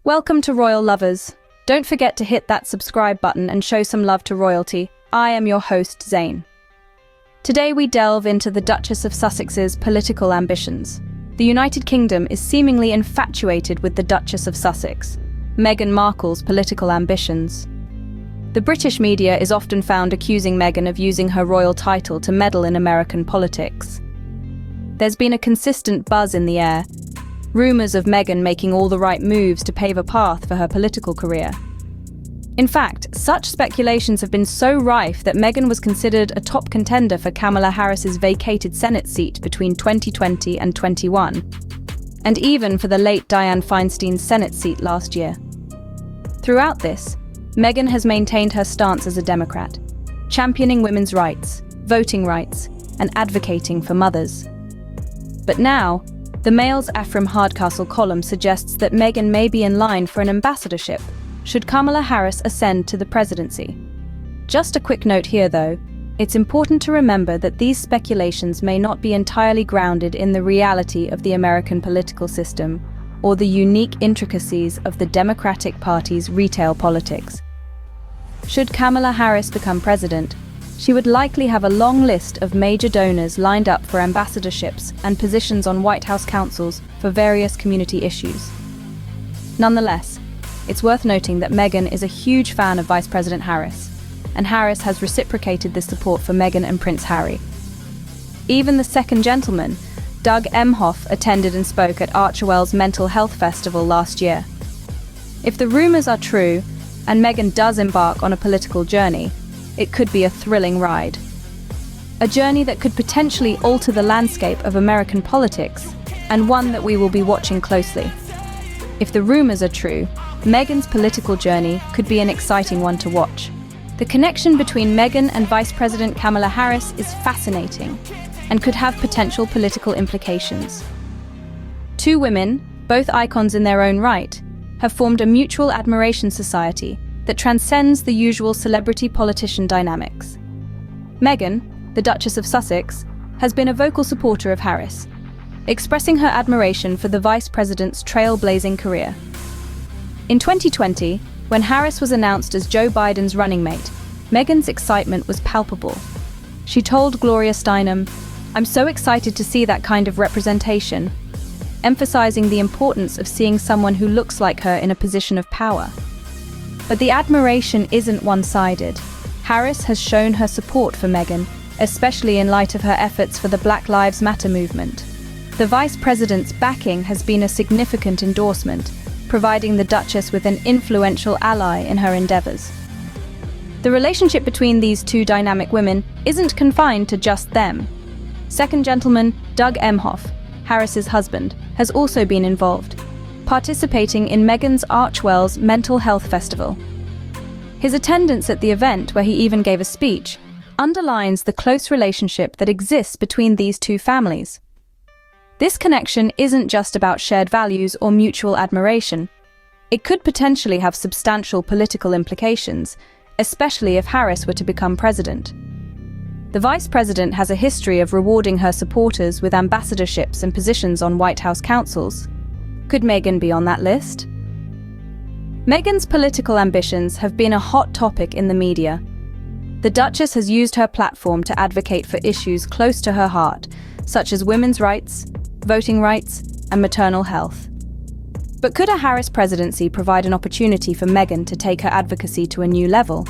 Welcome to Royal Lovers. Don't forget to hit that subscribe button and show some love to royalty. I am your host, Zain. Today we delve into the Duchess of Sussex's political ambitions. The United Kingdom is seemingly infatuated with the Duchess of Sussex, Meghan Markle's political ambitions. The British media is often found accusing Meghan of using her royal title to meddle in American politics. There's been a consistent buzz in the air, rumours of Meghan making all the right moves to pave a path for her political career. In fact, such speculations have been so rife that Meghan was considered a top contender for Kamala Harris's vacated Senate seat between 2020 and 21, and even for the late Dianne Feinstein's Senate seat last year. Throughout this, Meghan has maintained her stance as a Democrat, championing women's rights, voting rights, and advocating for mothers. But now, the Mail's Ephraim Hardcastle column suggests that Meghan may be in line for an ambassadorship should Kamala Harris ascend to the presidency. Just a quick note here though, it's important to remember that these speculations may not be entirely grounded in the reality of the American political system or the unique intricacies of the Democratic Party's retail politics. Should Kamala Harris become president, she would likely have a long list of major donors lined up for ambassadorships and positions on White House councils for various community issues. Nonetheless, it's worth noting that Meghan is a huge fan of Vice President Harris, and Harris has reciprocated this support for Meghan and Prince Harry. Even the second gentleman, Doug Emhoff, attended and spoke at Archewell's Mental Health Festival last year. If the rumours are true, and Meghan does embark on a political journey, it could be a thrilling ride. A journey that could potentially alter the landscape of American politics, and one that we will be watching closely. If the rumours are true, Meghan's political journey could be an exciting one to watch. The connection between Meghan and Vice President Kamala Harris is fascinating, and could have potential political implications. Two women, both icons in their own right, have formed a mutual admiration society that transcends the usual celebrity-politician dynamics. Meghan, the Duchess of Sussex, has been a vocal supporter of Harris, expressing her admiration for the vice president's trailblazing career. In 2020, when Harris was announced as Joe Biden's running mate, Meghan's excitement was palpable. She told Gloria Steinem, "I'm so excited to see that kind of representation," emphasizing the importance of seeing someone who looks like her in a position of power. But the admiration isn't one-sided. Harris has shown her support for Meghan, especially in light of her efforts for the Black Lives Matter movement. The vice president's backing has been a significant endorsement, providing the Duchess with an influential ally in her endeavors. The relationship between these two dynamic women isn't confined to just them. Second gentleman, Doug Emhoff, Harris's husband, has also been involved, participating in Meghan's Archewell's Mental Health Festival. His attendance at the event, where he even gave a speech, underlines the close relationship that exists between these two families. This connection isn't just about shared values or mutual admiration. It could potentially have substantial political implications, especially if Harris were to become president. The vice president has a history of rewarding her supporters with ambassadorships and positions on White House councils. Could Meghan be on that list? Meghan's political ambitions have been a hot topic in the media. The Duchess has used her platform to advocate for issues close to her heart, such as women's rights, voting rights, and maternal health. But could a Harris presidency provide an opportunity for Meghan to take her advocacy to a new level?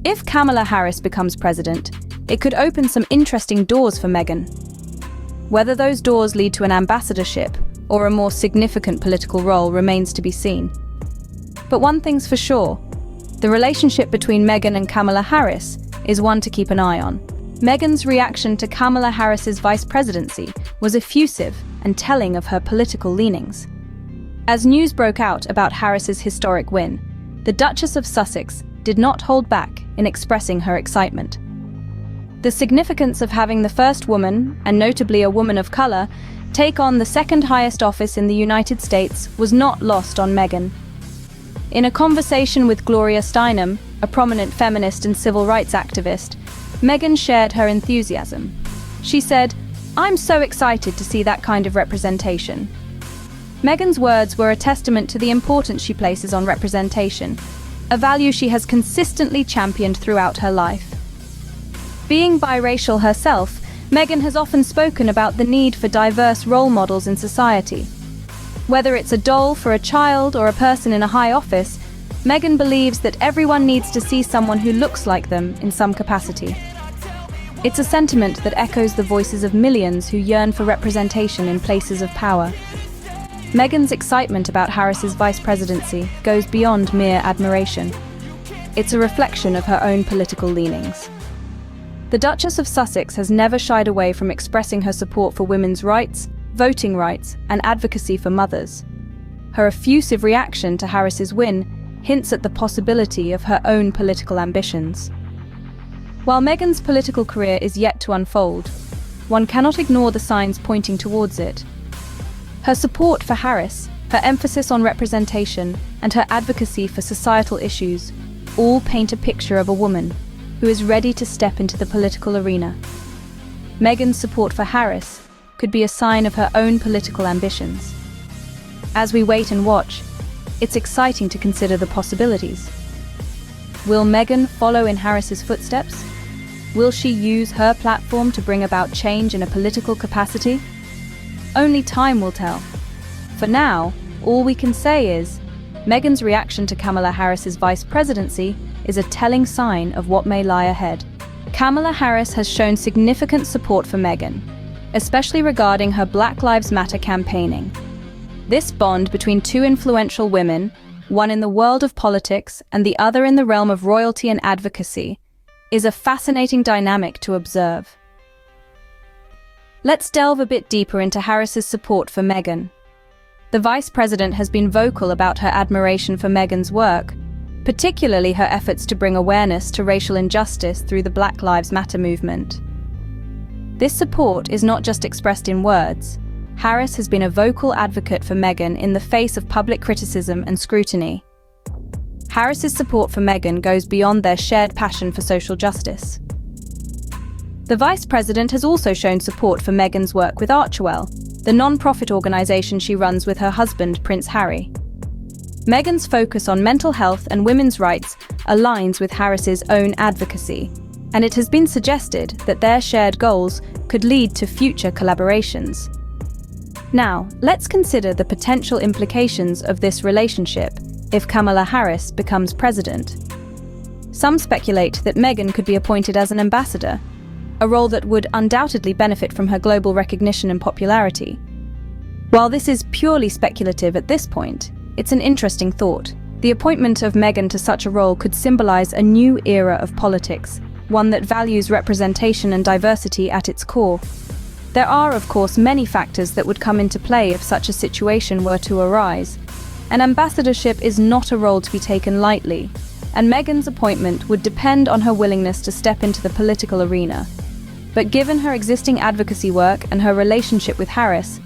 If Kamala Harris becomes president, it could open some interesting doors for Meghan. Whether those doors lead to an ambassadorship or a more significant political role remains to be seen. But one thing's for sure, the relationship between Meghan and Kamala Harris is one to keep an eye on. Meghan's reaction to Kamala Harris's vice presidency was effusive and telling of her political leanings. As news broke out about Harris's historic win, the Duchess of Sussex did not hold back in expressing her excitement. The significance of having the first woman, and notably a woman of color, take on the second highest office in the United States was not lost on Meghan. In a conversation with Gloria Steinem, a prominent feminist and civil rights activist, Meghan shared her enthusiasm. She said, "I'm so excited to see that kind of representation." Meghan's words were a testament to the importance she places on representation, a value she has consistently championed throughout her life. Being biracial herself, Meghan has often spoken about the need for diverse role models in society. Whether it's a doll for a child or a person in a high office, Meghan believes that everyone needs to see someone who looks like them in some capacity. It's a sentiment that echoes the voices of millions who yearn for representation in places of power. Meghan's excitement about Harris's vice presidency goes beyond mere admiration. It's a reflection of her own political leanings. The Duchess of Sussex has never shied away from expressing her support for women's rights, voting rights, and advocacy for mothers. Her effusive reaction to Harris's win hints at the possibility of her own political ambitions. While Meghan's political career is yet to unfold, one cannot ignore the signs pointing towards it. Her support for Harris, her emphasis on representation, and her advocacy for societal issues all paint a picture of a woman who is ready to step into the political arena. Meghan's support for Harris could be a sign of her own political ambitions. As we wait and watch, it's exciting to consider the possibilities. Will Meghan follow in Harris's footsteps? Will she use her platform to bring about change in a political capacity? Only time will tell. For now, all we can say is, Meghan's reaction to Kamala Harris's vice presidency is a telling sign of what may lie ahead. Kamala Harris has shown significant support for Meghan, especially regarding her Black Lives Matter campaigning. This bond between two influential women, one in the world of politics and the other in the realm of royalty and advocacy, is a fascinating dynamic to observe. Let's delve a bit deeper into Harris's support for Meghan. The Vice President has been vocal about her admiration for Meghan's work, particularly her efforts to bring awareness to racial injustice through the Black Lives Matter movement. This support is not just expressed in words. Harris has been a vocal advocate for Meghan in the face of public criticism and scrutiny. Harris's support for Meghan goes beyond their shared passion for social justice. The Vice President has also shown support for Meghan's work with Archewell, the non-profit organisation she runs with her husband, Prince Harry. Meghan's focus on mental health and women's rights aligns with Harris's own advocacy, and it has been suggested that their shared goals could lead to future collaborations. Now, let's consider the potential implications of this relationship if Kamala Harris becomes president. Some speculate that Meghan could be appointed as an ambassador, a role that would undoubtedly benefit from her global recognition and popularity. While this is purely speculative at this point, it's an interesting thought. The appointment of Meghan to such a role could symbolize a new era of politics, one that values representation and diversity at its core. There are, of course, many factors that would come into play if such a situation were to arise. An ambassadorship is not a role to be taken lightly, and Meghan's appointment would depend on her willingness to step into the political arena. But given her existing advocacy work and her relationship with Harris,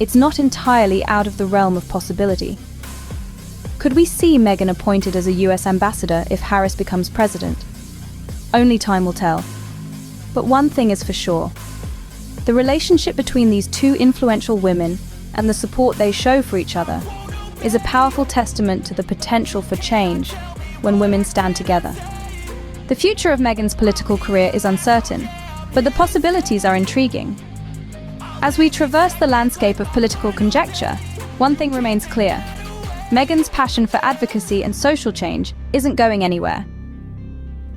it's not entirely out of the realm of possibility. Could we see Meghan appointed as a US ambassador if Harris becomes president? Only time will tell. But one thing is for sure. The relationship between these two influential women and the support they show for each other is a powerful testament to the potential for change when women stand together. The future of Meghan's political career is uncertain, but the possibilities are intriguing. As we traverse the landscape of political conjecture, one thing remains clear. Meghan's passion for advocacy and social change isn't going anywhere.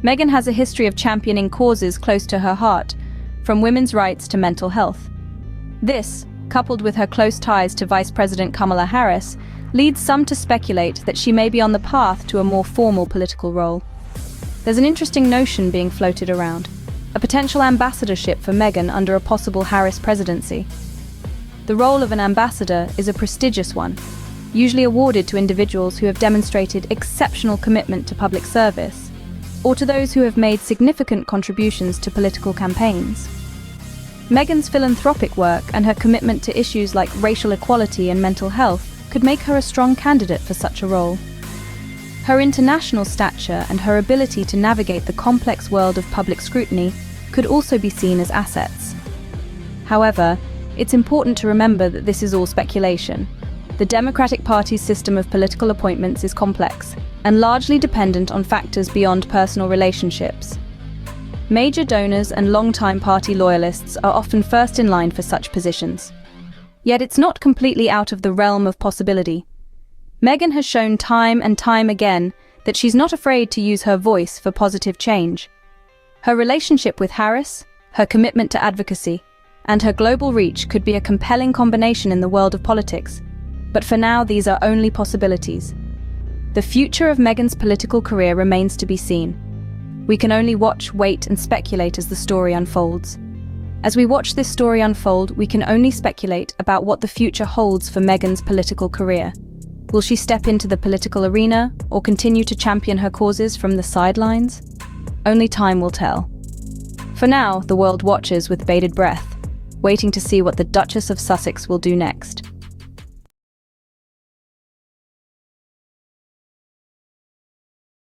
Meghan has a history of championing causes close to her heart, from women's rights to mental health. This, coupled with her close ties to Vice President Kamala Harris, leads some to speculate that she may be on the path to a more formal political role. There's an interesting notion being floated around: a potential ambassadorship for Meghan under a possible Harris presidency. The role of an ambassador is a prestigious one, usually awarded to individuals who have demonstrated exceptional commitment to public service, or to those who have made significant contributions to political campaigns. Meghan's philanthropic work and her commitment to issues like racial equality and mental health could make her a strong candidate for such a role. Her international stature and her ability to navigate the complex world of public scrutiny could also be seen as assets. However, it's important to remember that this is all speculation. The Democratic Party's system of political appointments is complex and largely dependent on factors beyond personal relationships. Major donors and long-time party loyalists are often first in line for such positions. Yet it's not completely out of the realm of possibility. Meghan has shown time and time again that she's not afraid to use her voice for positive change. Her relationship with Harris, her commitment to advocacy, and her global reach could be a compelling combination in the world of politics. But for now, these are only possibilities. The future of Meghan's political career remains to be seen. We can only watch, wait, and speculate as the story unfolds. As we watch this story unfold, we can only speculate about what the future holds for Meghan's political career. Will she step into the political arena or continue to champion her causes from the sidelines? Only time will tell. For now, the world watches with bated breath, waiting to see what the Duchess of Sussex will do next.